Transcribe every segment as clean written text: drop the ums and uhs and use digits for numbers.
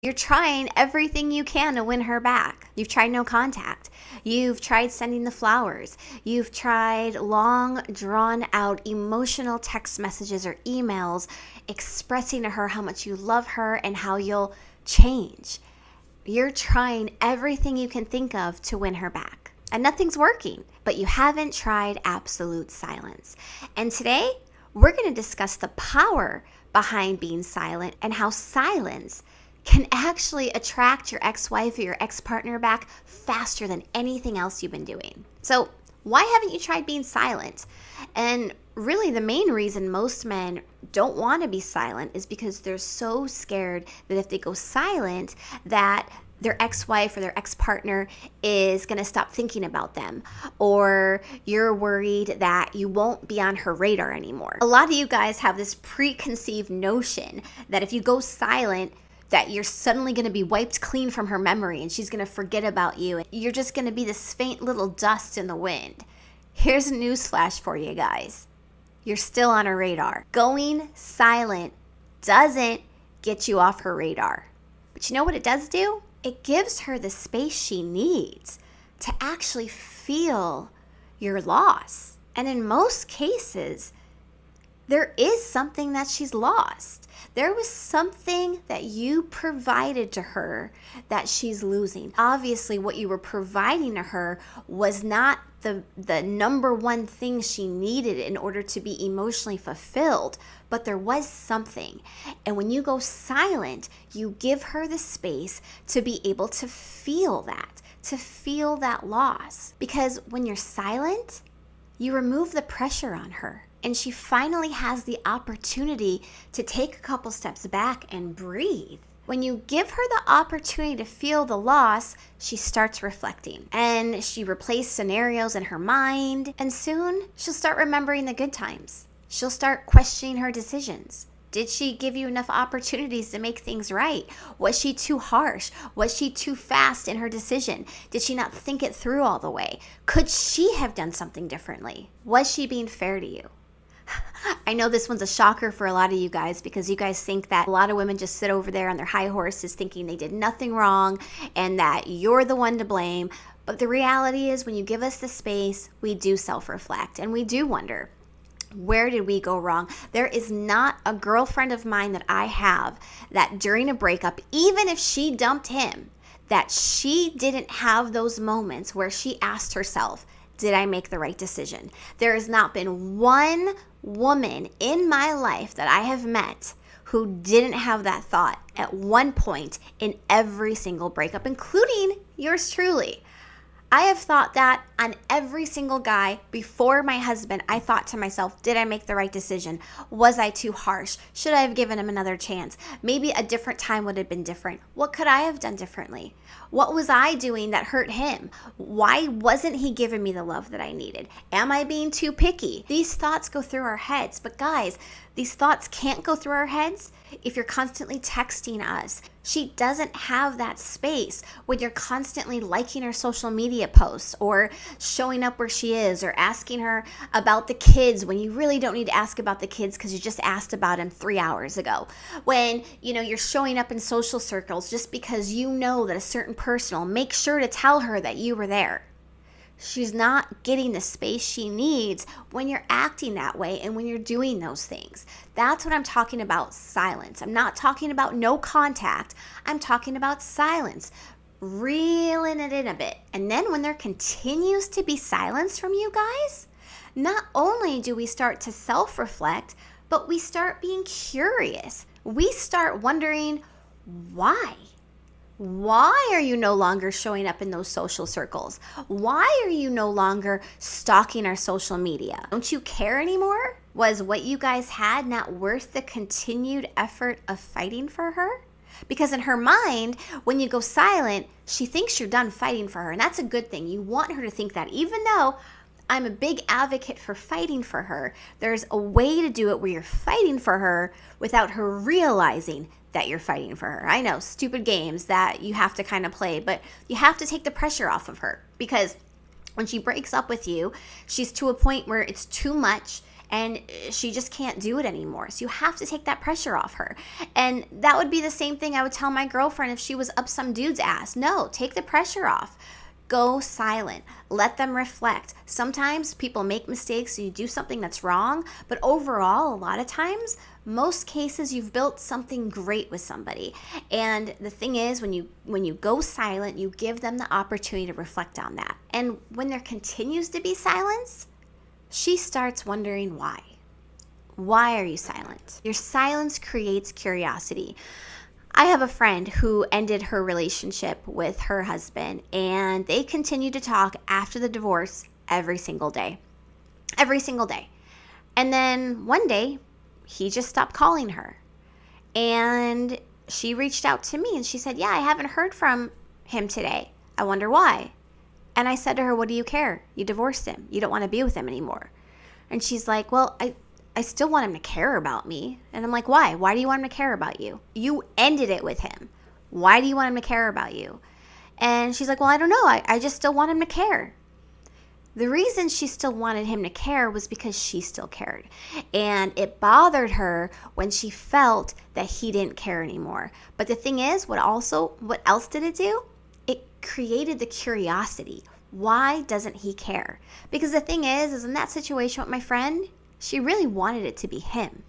You're trying everything you can to win her back. You've tried no contact. You've tried sending the flowers. You've tried long, drawn out emotional text messages or emails expressing to her how much you love her and how you'll change. You're trying everything you can think of to win her back. And nothing's working, but you haven't tried absolute silence. And today, we're going to discuss the power behind being silent and how silence can actually attract your ex-wife or your ex-partner back faster than anything else you've been doing. So why haven't you tried being silent? And really the main reason most men don't want to be silent is because they're so scared that if they go silent, that their ex-wife or their ex-partner is going to stop thinking about them, or you're worried that you won't be on her radar anymore. A lot of you guys have this preconceived notion that if you go silent, that you're suddenly going to be wiped clean from her memory and she's going to forget about you. You're just going to be this faint little dust in the wind. Here's a newsflash for you guys. You're still on her radar. Going silent doesn't get you off her radar. But you know what it does do? It gives her the space she needs to actually feel your loss. And in most cases, there is something that she's lost. There was something that you provided to her that she's losing. Obviously, what you were providing to her was not the number one thing she needed in order to be emotionally fulfilled, but there was something. And when you go silent, you give her the space to be able to feel that loss. Because when you're silent, you remove the pressure on her. And she finally has the opportunity to take a couple steps back and breathe. When you give her the opportunity to feel the loss, she starts reflecting. And she replays scenarios in her mind. And soon, she'll start remembering the good times. She'll start questioning her decisions. Did she give you enough opportunities to make things right? Was she too harsh? Was she too fast in her decision? Did she not think it through all the way? Could she have done something differently? Was she being fair to you? I know this one's a shocker for a lot of you guys because you guys think that a lot of women just sit over there on their high horses thinking they did nothing wrong and that you're the one to blame. But the reality is when you give us the space, we do self-reflect and we do wonder, where did we go wrong? There is not a girlfriend of mine that I have that during a breakup, even if she dumped him, that she didn't have those moments where she asked herself, did I make the right decision? There has not been one woman in my life that I have met who didn't have that thought at one point in every single breakup, including yours truly. I have thought that on every single guy before my husband. I thought to myself, did I make the right decision? Was I too harsh? Should I have given him another chance? Maybe a different time would have been different. What could I have done differently? What was I doing that hurt him? Why wasn't he giving me the love that I needed? Am I being too picky? These thoughts go through our heads. But guys, these thoughts can't go through our heads if you're constantly texting us. She doesn't have that space when you're constantly liking her social media posts or showing up where she is or asking her about the kids when you really don't need to ask about the kids because you just asked about them 3 hours ago. When, you're showing up in social circles just because you know that a certain person will make sure to tell her that you were there. She's not getting the space she needs when you're acting that way and when you're doing those things. That's what I'm talking about, silence. I'm not talking about no contact. I'm talking about silence, reeling it in a bit. And then when there continues to be silence from you guys, not only do we start to self-reflect, but we start being curious. We start wondering, why? Why are you no longer showing up in those social circles? Why are you no longer stalking our social media? Don't you care anymore? Was what you guys had not worth the continued effort of fighting for her? Because in her mind, when you go silent, she thinks you're done fighting for her. And that's a good thing. You want her to think that. Even though I'm a big advocate for fighting for her, there's a way to do it where you're fighting for her without her realizing that you're fighting for her. I know, stupid games that you have to kind of play, but you have to take the pressure off of her because when she breaks up with you, she's to a point where it's too much and she just can't do it anymore. So you have to take that pressure off her. And that would be the same thing I would tell my girlfriend if she was up some dude's ass. No, take the pressure off. Go silent. Let them reflect. Sometimes people make mistakes, so you do something that's wrong, but overall, a lot of times, most cases you've built something great with somebody. And the thing is, when you go silent, you give them the opportunity to reflect on that. And when there continues to be silence, she starts wondering why. Why are you silent? Your silence creates curiosity. I have a friend who ended her relationship with her husband, and they continued to talk after the divorce every single day. Every single day. And then one day, he just stopped calling her. And she reached out to me and she said, yeah, I haven't heard from him today. I wonder why. And I said to her, what do you care? You divorced him. You don't want to be with him anymore. And she's like, well, I still want him to care about me. And I'm like, why? Why do you want him to care about you? You ended it with him. Why do you want him to care about you? And she's like, well, I don't know. I just still want him to care. The reason she still wanted him to care was because she still cared. And it bothered her when she felt that he didn't care anymore. But the thing is, what else did it do? It created the curiosity. Why doesn't he care? Because the thing is in that situation with my friend, she really wanted it to be him.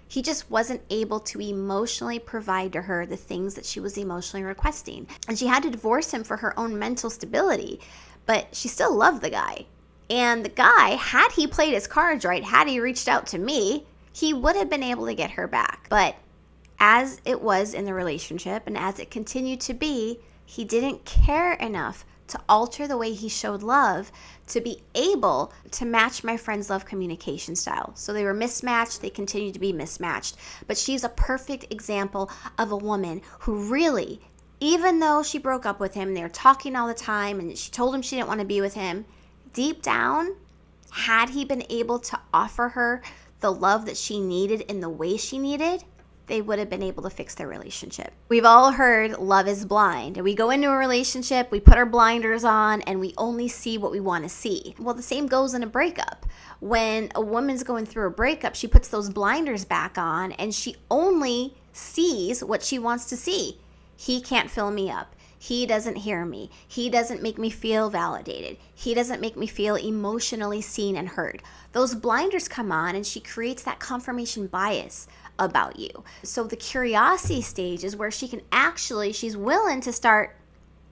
He just wasn't able to emotionally provide to her the things that she was emotionally requesting. And she had to divorce him for her own mental stability. But she still loved the guy. And the guy, had he played his cards right, had he reached out to me, he would have been able to get her back. But as it was in the relationship and as it continued to be, he didn't care enough to alter the way he showed love to be able to match my friend's love communication style. So they were mismatched. They continue to be mismatched. But she's a perfect example of a woman who really, even though she broke up with him, they were talking all the time and she told him she didn't want to be with him, deep down, had he been able to offer her the love that she needed in the way she needed, they would have been able to fix their relationship. We've all heard love is blind. And we go into a relationship, we put our blinders on, and we only see what we want to see. Well, the same goes in a breakup. When a woman's going through a breakup, she puts those blinders back on, and she only sees what she wants to see. He can't fill me up. He doesn't hear me. He doesn't make me feel validated. He doesn't make me feel emotionally seen and heard. Those blinders come on, and she creates that confirmation bias about you. So the curiosity stage is where she's willing to start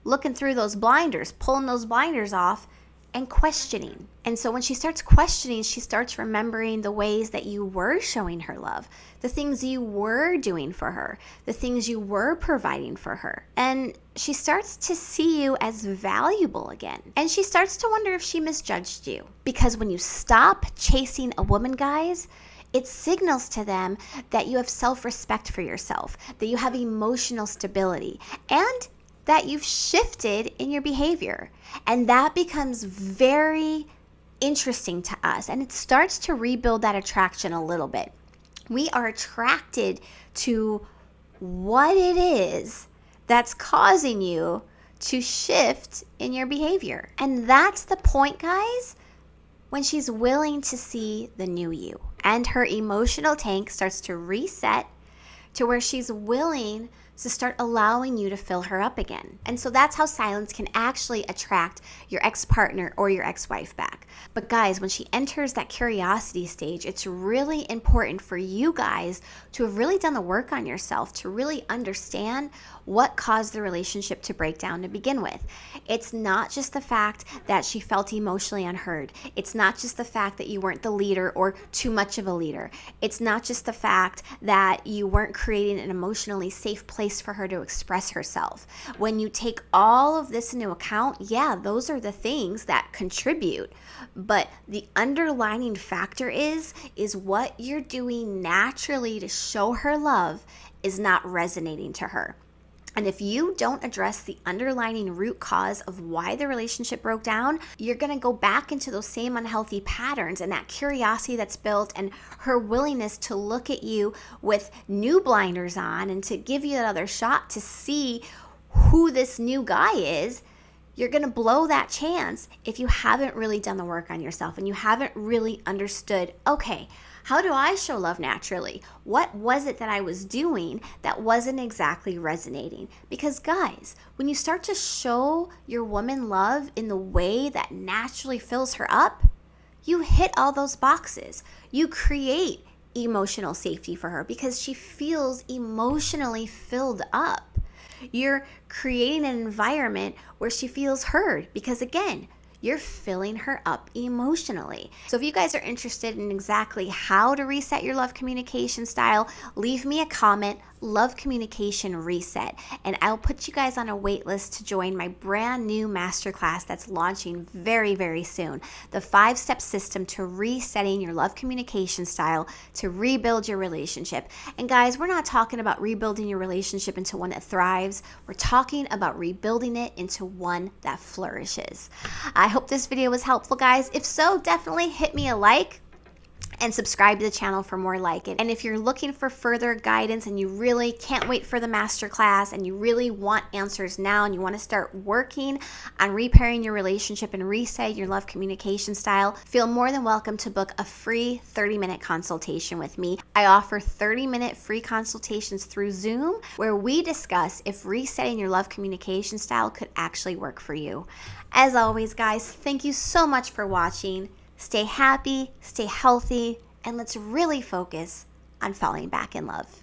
looking through those blinders, pulling those blinders off and questioning. And so when she starts questioning, she starts remembering the ways that you were showing her love, the things you were doing for her, the things you were providing for her. And she starts to see you as valuable again. And she starts to wonder if she misjudged you. Because when you stop chasing a woman, guys, it signals to them that you have self-respect for yourself, that you have emotional stability, and that you've shifted in your behavior. And that becomes very interesting to us. And it starts to rebuild that attraction a little bit. We are attracted to what it is that's causing you to shift in your behavior. And that's the point, guys, when she's willing to see the new you. And her emotional tank starts to reset to where she's willing to start allowing you to fill her up again. And so that's how silence can actually attract your ex-partner or your ex-wife back. But guys, when she enters that curiosity stage, it's really important for you guys to have really done the work on yourself, to really understand what caused the relationship to break down to begin with. It's not just the fact that she felt emotionally unheard. It's not just the fact that you weren't the leader or too much of a leader. It's not just the fact that you weren't creating an emotionally safe place for her to express herself. When you take all of this into account, yeah, those are the things that contribute. But the underlining factor is what you're doing naturally to show her love is not resonating to her. And if you don't address the underlying root cause of why the relationship broke down, you're going to go back into those same unhealthy patterns, and that curiosity that's built and her willingness to look at you with new blinders on and to give you that other shot to see who this new guy is You're going to blow that chance if you haven't really done the work on yourself and you haven't really understood, okay, how do I show love naturally? What was it that I was doing that wasn't exactly resonating? Because guys, when you start to show your woman love in the way that naturally fills her up, you hit all those boxes. You create emotional safety for her because she feels emotionally filled up. You're creating an environment where she feels heard because, again, you're filling her up emotionally. So if you guys are interested in exactly how to reset your love communication style, leave me a comment, Love Communication Reset, and I'll put you guys on a wait list to join my brand new masterclass that's launching very, very soon. The 5-step system to resetting your love communication style to rebuild your relationship. And guys, we're not talking about rebuilding your relationship into one that thrives. We're talking about rebuilding it into one that flourishes. I hope this video was helpful, guys. If so, definitely hit me a like and subscribe to the channel for more like it. And if you're looking for further guidance and you really can't wait for the masterclass and you really want answers now and you want to start working on repairing your relationship and reset your love communication style, feel more than welcome to book a free 30-minute consultation with me. I offer 30-minute free consultations through Zoom where we discuss if resetting your love communication style could actually work for you. As always, guys, thank you so much for watching. Stay happy, stay healthy, and let's really focus on falling back in love.